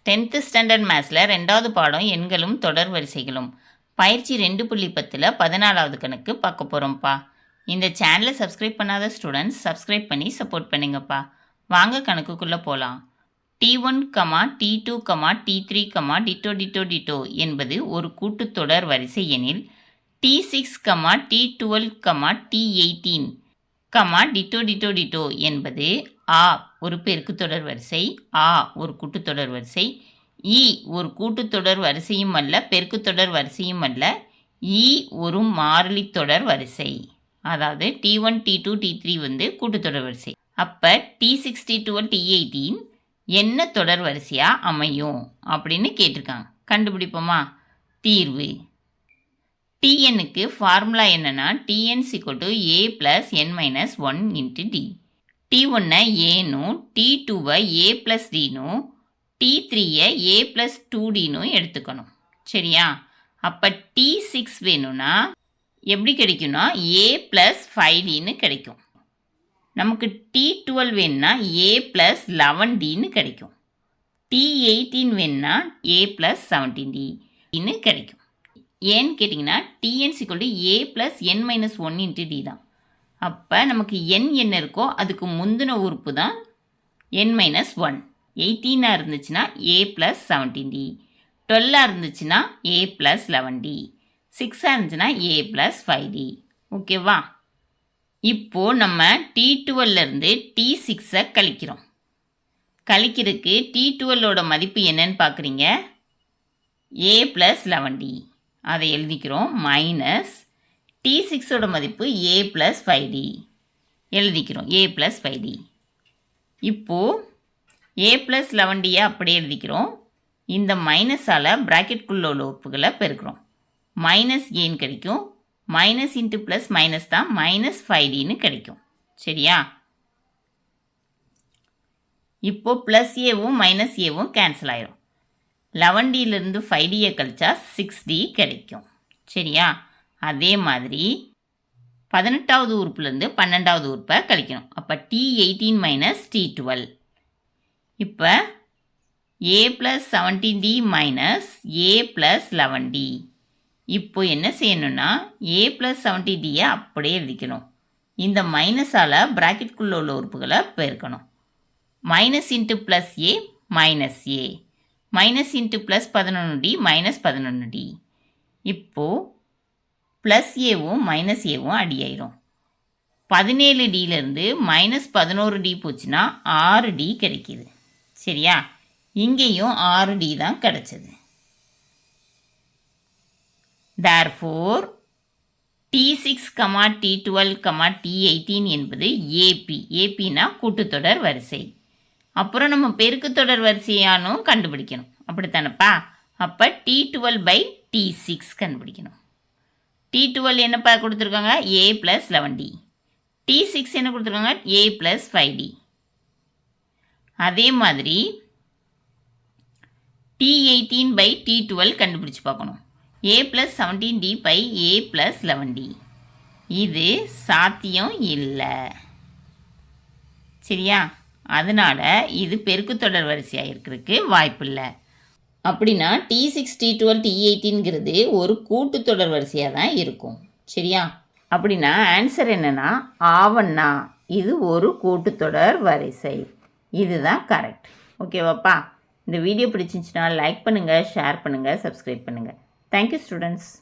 10th standard மேத்ஸில் 2வது பாடம் எண்களும் தொடர் வரிசைகளும் பயிற்சி 2.10ல் 14வது கணக்கு பார்க்க போகிறோம்ப்பா. இந்த சேனலை சப்ஸ்கிரைப் பண்ணாத ஸ்டூடெண்ட்ஸ் சப்ஸ்கிரைப் பண்ணி சப்போர்ட் பண்ணுங்கப்பா. வாங்க கணக்குக்குள்ளே போகலாம். T1, T2, T3, Tito Tito Tito என்பது ஒரு கூட்டுத்தொடர் வரிசை எனில் T6, T12, T18, Tito Tito Tito என்பது ஆ ஒரு பெருக்குத்தொடர் வரிசை, ஆ ஒரு கூட்டுத்தொடர் வரிசை, இ ஒரு கூட்டுத்தொடர் வரிசையும் அல்ல பெருக்குத்தொடர் வரிசையும் அல்ல, இ ஒரு மாறிலி தொடர் வரிசை. அதாவது T1, T2, T3 வந்து கூட்டுத்தொடர் வரிசை. அப்போ T6, T12, T18 என்ன தொடர் வரிசையாக அமையும் அப்படின்னு கேட்டிருக்காங்க. கண்டுபிடிப்போமா? தீர்வு. டிஎன்னுக்கு ஃபார்முலா என்னென்னா TN = a + n - 1 × d. T1 ஏனும் T2 a + dனும் T3 a + 2dனும் எடுத்துக்கணும். சரியா? அப்போ T6 வேணும்னா எப்படி கிடைக்கும்னா a + 5dன்னு கிடைக்கும். நமக்கு T12 வேணும்னா a + 11dன்னு கிடைக்கும். T18 வேணும்னா a + 17dன்னு கிடைக்கும். ஏன்னு கேட்டிங்கன்னா Tn = a + n - 1 × d தான். அப்போ நமக்கு n என்ன இருக்கோ அதுக்கு முந்தின உறுப்பு தான் n - 1. 18 இருந்துச்சுன்னா a + 17d, 12 இருந்துச்சுன்னா a + 11d, 6 இருந்துச்சுன்னா a + 5d. ஓகேவா? இப்போது நம்ம T12லேருந்து T6 கழிக்கிறோம். கழிக்கிறதுக்கு T12ஓட மதிப்பு என்னன்னு பார்க்குறீங்க? a + 11d. அதை எழுதிக்கிறோம். மைனஸ் T6ஓட மதிப்பு a + 5d எழுதிக்கிறோம். a + 5d. இப்போது a + 11d அப்படியே எழுதிக்கிறோம். இந்த மைனஸால் ப்ராக்கெட்குள்ள உள்ள உறுப்புகளை பெருக்கிறோம். மைனஸ் ஏன்னு கிடைக்கும். மைனஸ் இன்ட்டு ப்ளஸ் மைனஸ் தான் -5dன்னு கிடைக்கும். சரியா? இப்போது ப்ளஸ் ஏவும் மைனஸ் ஏவும் கேன்சல் ஆயிரும். 11dலேருந்து 5dயை கழிச்சா 6d கிடைக்கும். சரியா? அதே மாதிரி 18வது உறுப்புலேருந்து 12வது உறுப்பை கழிக்கணும். அப்போ T18 - T12. இப்போ a + 17d - a + 11d. இப்போ என்ன செய்யணும்னா a + 17dயை அப்படியே எழுதிக்கணும். இந்த மைனஸால் ப்ராக்கெட்குள்ள உள்ள உறுப்புகளை பெருக்கணும். Minus into plus a minus a, minus into plus 11d -11d. இப்போது ப்ளஸ் ஏவும் மைனஸ் ஏவும் அடியாயிரும். 17dலேருந்து -11d போச்சுன்னா 6d கிடைக்கிது. சரியா? இங்கேயும் 6d தான் கிடைச்சது. Therefore, T6, T12, T18 என்பது AP. APனா கூட்டுத்தொடர் வரிசை. அப்புறம் நம்ம பெருக்குத்தொடர் வரிசையானும் கண்டுபிடிக்கணும். அப்படித்தானப்பா? அப்போ T12/T6 கண்டுபிடிக்கணும். T12 என்னப்பா கொடுத்துருக்காங்க? a + 11d. T6 என்ன கொடுத்துருக்காங்க? a + 5d. அதே மாதிரி T18/T12 கண்டுபிடிச்சு பார்க்கணும். a + 17d/a + 11d. இது சாத்தியம் இல்லை. சரியா? அதனால் இது பெருக்குத்தொடர் வரிசையாக இருக்கிறதுக்கு வாய்ப்பு இல்லை. அப்படின்னா T6, T12, T18ங்கிறது ஒரு கூட்டுத்தொடர் வரிசையாக தான் இருக்கும். சரியா? அப்படின்னா ஆன்சர் என்னென்னா ஆவண்ணா இது ஒரு கூட்டுத்தொடர் வரிசை. இதுதான் கரெக்ட். ஓகேவாப்பா? இந்த வீடியோ பிடிச்சிருந்துச்சுன்னா லைக் பண்ணுங்கள், ஷேர் பண்ணுங்கள், சப்ஸ்கிரைப் பண்ணுங்கள். Thank you students.